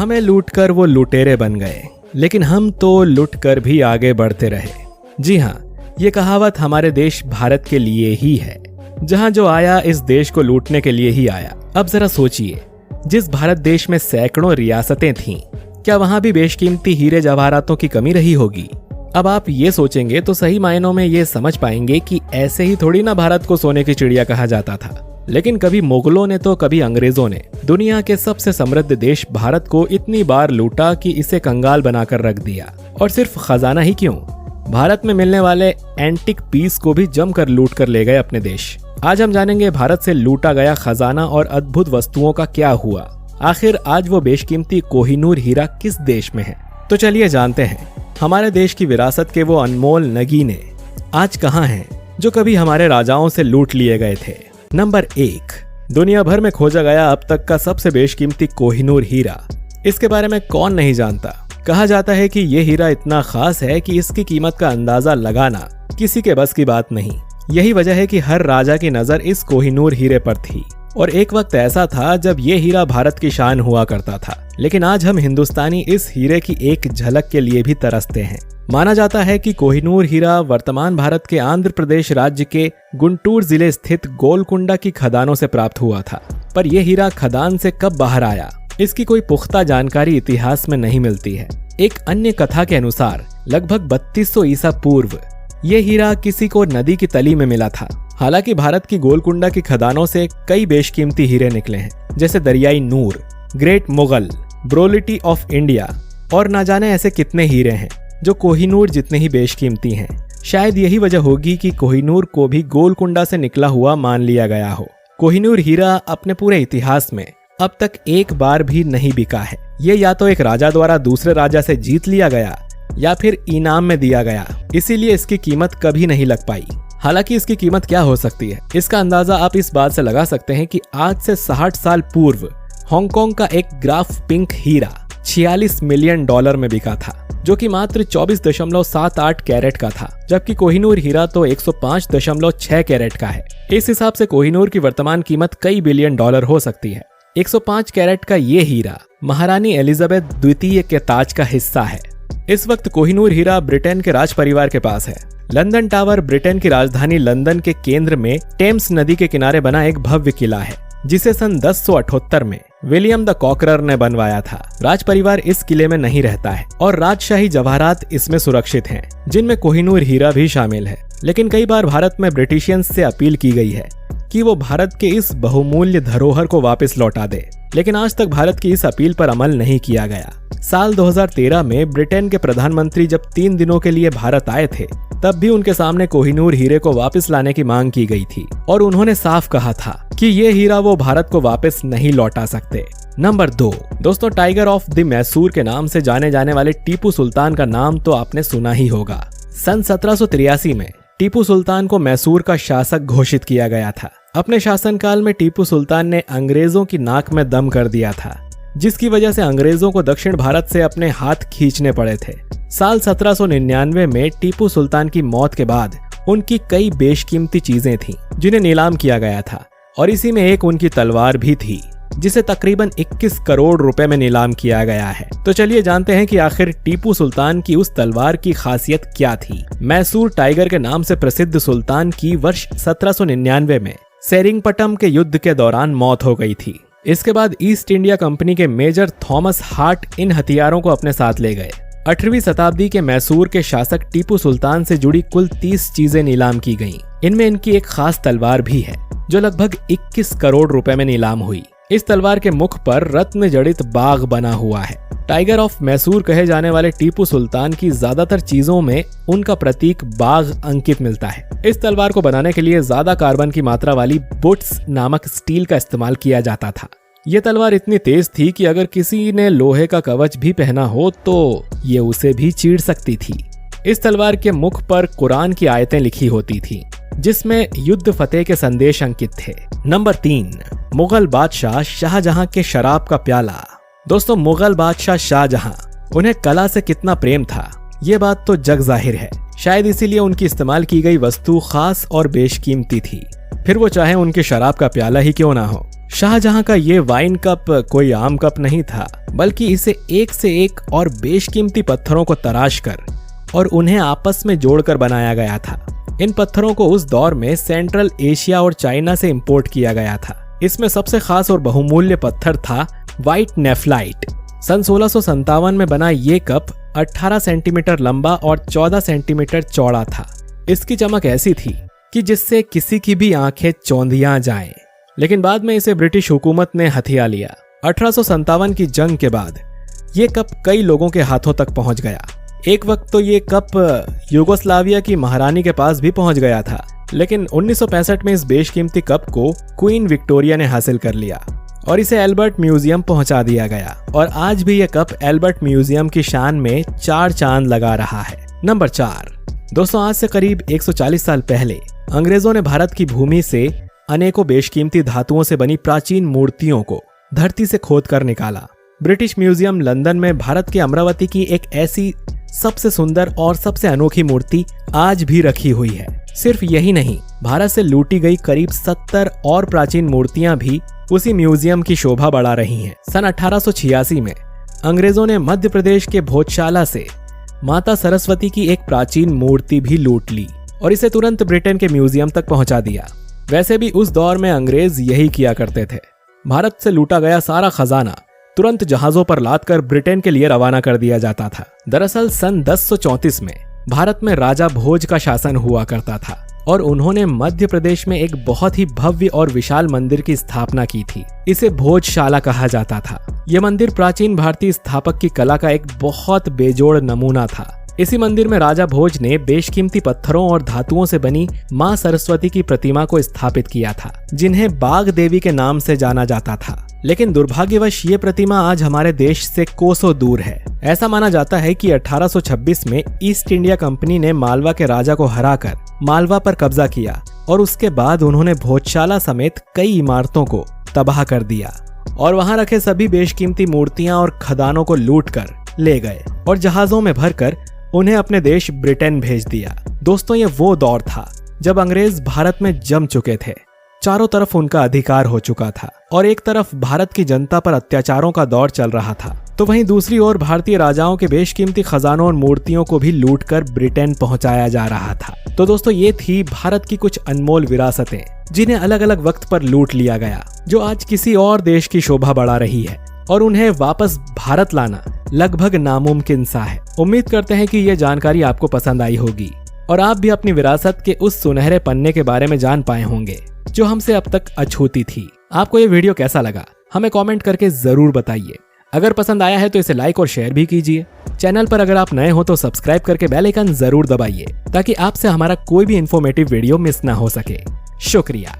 हमें लूटकर वो लुटेरे बन गए, लेकिन हम तो लुटकर भी आगे बढ़ते रहे। जी हाँ, ये कहावत हमारे देश भारत के लिए ही है। जहाँ जो आया इस देश को लूटने के लिए ही आया। अब जरा सोचिए, जिस भारत देश में सैकड़ों रियासतें थीं, क्या वहां भी बेशकीमती हीरे जवाहरातों की कमी रही होगी? अब आप ये सोचेंगे तो सही मायनों में ये समझ पाएंगे कि ऐसे ही थोड़ी ना भारत को सोने की चिड़िया कहा जाता था। लेकिन कभी मुगलों ने तो कभी अंग्रेजों ने दुनिया के सबसे समृद्ध देश भारत को इतनी बार लूटा कि इसे कंगाल बनाकर रख दिया। और सिर्फ खजाना ही क्यों, भारत में मिलने वाले एंटिक पीस को भी जमकर लूट कर ले गए अपने देश। आज हम जानेंगे भारत से लूटा गया खजाना और अद्भुत वस्तुओं का क्या हुआ। आखिर आज वो बेशकीमती कोहिनूर हीरा किस देश में है? तो चलिए जानते हैं हमारे देश की विरासत के वो अनमोल नगीने आज कहाँ हैं, जो कभी हमारे राजाओं से लूट लिए गए थे। नंबर 1, दुनिया भर में खोजा गया अब तक का सबसे बेशकीमती कोहिनूर हीरा। इसके बारे में कौन नहीं जानता। कहा जाता है कि ये हीरा इतना खास है कि इसकी कीमत का अंदाजा लगाना किसी के बस की बात नहीं। यही वजह है कि हर राजा की नजर इस कोहिनूर हीरे पर थी। और एक वक्त ऐसा था जब ये हीरा भारत की शान हुआ करता था। लेकिन आज हम हिंदुस्तानी इस हीरे की एक झलक के लिए भी तरसते हैं। माना जाता है कि कोहिनूर हीरा वर्तमान भारत के आंध्र प्रदेश राज्य के गुंटूर जिले स्थित गोलकुंडा की खदानों से प्राप्त हुआ था। पर यह हीरा खदान से कब बाहर आया, इसकी कोई पुख्ता जानकारी इतिहास में नहीं मिलती है। एक अन्य कथा के अनुसार लगभग 3200 ईसा पूर्व ये हीरा किसी को नदी की तली में मिला था। हालांकि भारत की गोलकुंडा की खदानों से कई बेशकीमती हीरे निकले हैं, जैसे दरियाई नूर, ग्रेट मुगल, ब्रोलिटी ऑफ इंडिया और ना जाने ऐसे कितने हीरे हैं जो कोहिनूर जितने ही बेशकीमती हैं। शायद यही वजह होगी कि कोहिनूर को भी गोलकुंडा से निकला हुआ मान लिया गया हो। कोहिनूर हीरा अपने पूरे इतिहास में अब तक एक बार भी नहीं बिका है। ये या तो एक राजा द्वारा दूसरे राजा से जीत लिया गया या फिर इनाम में दिया गया, इसीलिए इसकी कीमत कभी नहीं लग पाई। हालांकि इसकी कीमत क्या हो सकती है, इसका अंदाजा आप इस बात से लगा सकते हैं कि आज से 60 साल पूर्व हांगकांग का एक ग्राफ पिंक हीरा $46 मिलियन में बिका था, जो कि मात्र 24.78 कैरेट का था, जबकि कोहिनूर हीरा तो 105.6 कैरेट का है। इस हिसाब से कोहिनूर की वर्तमान कीमत कई बिलियन डॉलर हो सकती है। 105 कैरेट का ये हीरा महारानी एलिजाबेथ द्वितीय के ताज का हिस्सा है। इस वक्त कोहिनूर हीरा ब्रिटेन के राज परिवार के पास है। लंदन टावर ब्रिटेन की राजधानी लंदन के केंद्र में टेम्स नदी के किनारे बना एक भव्य किला है, जिसे सन 1078 में विलियम द कॉकरर ने बनवाया था। राज परिवार इस किले में नहीं रहता है और राजशाही जवाहरात इसमें सुरक्षित हैं, जिनमें कोहिनूर हीरा भी शामिल है। लेकिन कई बार भारत में ब्रिटिशियंस से अपील की गई है कि वो भारत के इस बहुमूल्य धरोहर को वापस लौटा दे, लेकिन आज तक भारत की इस अपील पर अमल नहीं किया गया। साल 2013 में ब्रिटेन के प्रधानमंत्री जब 3 दिनों के लिए भारत आए थे, तब भी उनके सामने कोहिनूर हीरे को वापस लाने की मांग की गई थी और उन्होंने साफ कहा था कि ये हीरा वो भारत को वापस नहीं लौटा सकते। नंबर 2, दोस्तों, टाइगर ऑफ द मैसूर के नाम से जाने जाने वाले टीपू सुल्तान का नाम तो आपने सुना ही होगा। सन 1783 में टीपू सुल्तान को मैसूर का शासक घोषित किया गया था। अपने शासनकाल में टीपू सुल्तान ने अंग्रेजों की नाक में दम कर दिया था, जिसकी वजह से अंग्रेजों को दक्षिण भारत से अपने हाथ खींचने पड़े थे। साल 1799 में टीपू सुल्तान की मौत के बाद उनकी कई बेशकीमती चीजें थीं, जिन्हें नीलाम किया गया था, और इसी में एक उनकी तलवार भी थी, जिसे तकरीबन 21 करोड़ रुपए में नीलाम किया गया है। तो चलिए जानते हैं कि आखिर टीपू सुल्तान की उस तलवार की खासियत क्या थी। मैसूर टाइगर के नाम से प्रसिद्ध सुल्तान की वर्ष 1799 में सेरिंगपटम के युद्ध के दौरान मौत हो गई थी। इसके बाद ईस्ट इंडिया कंपनी के मेजर थॉमस हार्ट इन हथियारों को अपने साथ ले गए। 18वीं शताब्दी के मैसूर के शासक टीपू सुल्तान से जुड़ी कुल 30 चीजें नीलाम की गईं। इनमें इनकी एक खास तलवार भी है, जो लगभग 21 करोड़ रुपए में नीलाम हुई। इस तलवार के मुख पर रत्न जड़ित बाघ बना हुआ है। टाइगर ऑफ मैसूर कहे जाने वाले टीपू सुल्तान की ज्यादातर चीजों में उनका प्रतीक बाघ अंकित मिलता है। इस तलवार को बनाने के लिए ज्यादा कार्बन की मात्रा वाली बुट्स नामक स्टील का इस्तेमाल किया जाता था। ये तलवार इतनी तेज थी कि अगर किसी ने लोहे का कवच भी पहना हो तो ये उसे भी चीर सकती थी। इस तलवार के मुख पर कुरान की आयतें लिखी होती थी, जिसमें युद्ध फतेह के संदेश अंकित थे। नंबर 3, मुगल बादशाह शाहजहां के शराब का प्याला। दोस्तों, मुगल बादशाह शाहजहां, उन्हें कला से कितना प्रेम था, ये बात तो जग जाहिर है। शायद इसीलिए उनकी इस्तेमाल की गई वस्तु खास और बेशकीमती थी, फिर वो चाहे उनके शराब का प्याला ही क्यों ना हो। शाहजहां का ये वाइन कप कोई आम कप नहीं था, बल्कि इसे एक से एक और बेशकीमती पत्थरों को तराश कर और उन्हें आपस में जोड़कर बनाया गया था। इन पत्थरों को उस दौर में सेंट्रल एशिया और चाइना से इंपोर्ट किया गया था। इसमें सबसे खास और बहुमूल्य पत्थर था व्हाइट नेफ्लाइट। सन 1657 में बना ये कप 18 सेंटीमीटर लंबा और 14 सेंटीमीटर चौड़ा था। इसकी चमक ऐसी थी कि जिससे किसी की भी आंखें चौंधियां जाएं। लेकिन बाद में इसे ब्रिटिश हुकूमत ने हथिया लिया। 1857 की जंग के बाद ये कप कई लोगों के हाथों तक पहुंच गया। एक वक्त तो ये कप यूगोस्लाविया की महारानी के पास भी पहुंच गया था, लेकिन 1965 में इस बेशकीमती कप को क्वीन विक्टोरिया ने हासिल कर लिया और इसे एल्बर्ट म्यूजियम पहुंचा दिया गया। और आज भी ये कप एल्बर्ट म्यूजियम की शान में 4 चांद लगा रहा है। नंबर 4 दोस्तों, आज से करीब 140 साल पहले अंग्रेजों ने भारत की भूमि से अनेकों बेशकीमती धातुओं से बनी प्राचीन मूर्तियों को धरती से खोद कर निकाला। ब्रिटिश म्यूजियम लंदन में भारत के अमरावती की एक ऐसी सबसे सुंदर और सबसे अनोखी मूर्ति आज भी रखी हुई है। सिर्फ यही नहीं, भारत से लूटी गई करीब 70 और प्राचीन मूर्तियां भी उसी म्यूजियम की शोभा बढ़ा रही हैं। सन 1886 में अंग्रेजों ने मध्य प्रदेश के भोजशाला से माता सरस्वती की एक प्राचीन मूर्ति भी लूट ली और इसे तुरंत ब्रिटेन के म्यूजियम तक पहुंचा दिया। वैसे भी उस दौर में अंग्रेज यही किया करते थे। भारत से लूटा गया सारा खजाना तुरंत जहाजों पर लादकर ब्रिटेन के लिए रवाना कर दिया जाता था। दरअसल सन 1034 में भारत में राजा भोज का शासन हुआ करता था और उन्होंने मध्य प्रदेश में एक बहुत ही भव्य और विशाल मंदिर की स्थापना की थी। इसे भोजशाला कहा जाता था। यह मंदिर प्राचीन भारतीय स्थापक की कला का एक बहुत बेजोड़ नमूना था। इसी मंदिर में राजा भोज ने बेशकीमती पत्थरों और धातुओं से बनी मां सरस्वती की प्रतिमा को स्थापित किया था, जिन्हें बाग देवी के नाम से जाना जाता था। लेकिन दुर्भाग्यवश ये प्रतिमा आज हमारे देश से कोसों दूर है। ऐसा माना जाता है कि 1826 में ईस्ट इंडिया कंपनी ने मालवा के राजा को हराकर मालवा पर कब्जा किया और उसके बाद उन्होंने भोजशाला समेत कई इमारतों को तबाह कर दिया और वहां रखे सभी बेशकीमती मूर्तियां और खदानों को लूट कर ले गए और जहाजों में भरकर उन्हें अपने देश ब्रिटेन भेज दिया। दोस्तों, ये वो दौर था जब अंग्रेज भारत में जम चुके थे। चारों तरफ उनका अधिकार हो चुका था और एक तरफ भारत की जनता पर अत्याचारों का दौर चल रहा था, तो वहीं दूसरी ओर भारतीय राजाओं के बेशकीमती खजानों और मूर्तियों को भी लूटकर ब्रिटेन पहुंचाया जा रहा था। तो दोस्तों, ये थी भारत की कुछ अनमोल विरासतें जिन्हें अलग अलग वक्त पर लूट लिया गया, जो आज किसी और देश की शोभा बढ़ा रही है और उन्हें वापस भारत लाना लगभग नामुमकिन सा है। उम्मीद करते हैं कि ये जानकारी आपको पसंद आई होगी और आप भी अपनी विरासत के उस सुनहरे पन्ने के बारे में जान पाए होंगे जो हमसे अब तक अछूती थी। आपको ये वीडियो कैसा लगा हमें कमेंट करके जरूर बताइए। अगर पसंद आया है तो इसे लाइक और शेयर भी कीजिए। चैनल पर अगर आप नए हो तो सब्सक्राइब करके बेल आइकन जरूर दबाइए ताकि आपसे हमारा कोई भी इंफॉर्मेटिव वीडियो मिस ना हो सके। शुक्रिया।